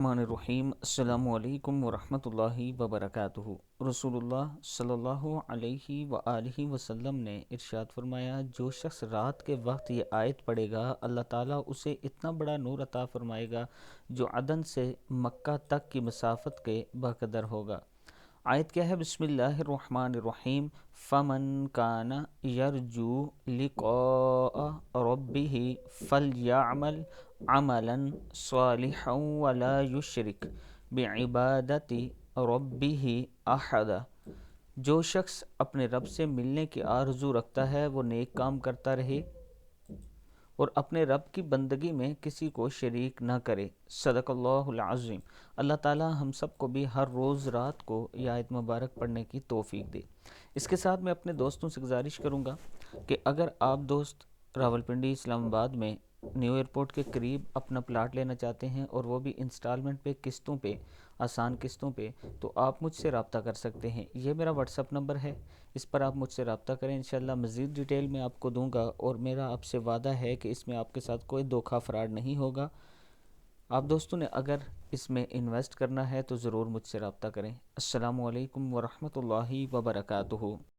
الرحیم السلام علیکم ورحمۃ اللہ وبرکاتہ۔ رسول اللہ صلی اللہ علیہ وآلہ وسلم نے ارشاد فرمایا، جو شخص رات کے وقت یہ آیت پڑھے گا اللہ تعالیٰ اسے اتنا بڑا نور عطا فرمائے گا جو عدن سے مکہ تک کی مسافت کے بقدر ہوگا۔ آیت کیا ہے؟ بسم اللہ الرحمن الرحیم۔ فمن کان یرجو لقاء ربہ فلیعمل عملا صالحا ولا یشرک بعبادت ربہ احدا۔ جو شخص اپنے رب سے ملنے کی آرزو رکھتا ہے وہ نیک کام کرتا رہے اور اپنے رب کی بندگی میں کسی کو شریک نہ کرے۔ صدق اللہ العظیم۔ اللہ تعالی ہم سب کو بھی ہر روز رات کو یہ آیت مبارک پڑھنے کی توفیق دے۔ اس کے ساتھ میں اپنے دوستوں سے گزارش کروں گا کہ اگر آپ دوست راولپنڈی اسلام آباد میں نیو ایئرپورٹ کے قریب اپنا پلاٹ لینا چاہتے ہیں اور وہ بھی انسٹالمنٹ پہ، قسطوں پہ، آسان قسطوں پہ، تو آپ مجھ سے رابطہ کر سکتے ہیں۔ یہ میرا واٹس اپ نمبر ہے، اس پر آپ مجھ سے رابطہ کریں، انشاءاللہ مزید ڈیٹیل میں آپ کو دوں گا، اور میرا آپ سے وعدہ ہے کہ اس میں آپ کے ساتھ کوئی دھوکہ فراڈ نہیں ہوگا۔ آپ دوستوں نے اگر اس میں انویسٹ کرنا ہے تو ضرور مجھ سے رابطہ کریں۔ السلام علیکم ورحمۃ اللہ وبرکاتہ۔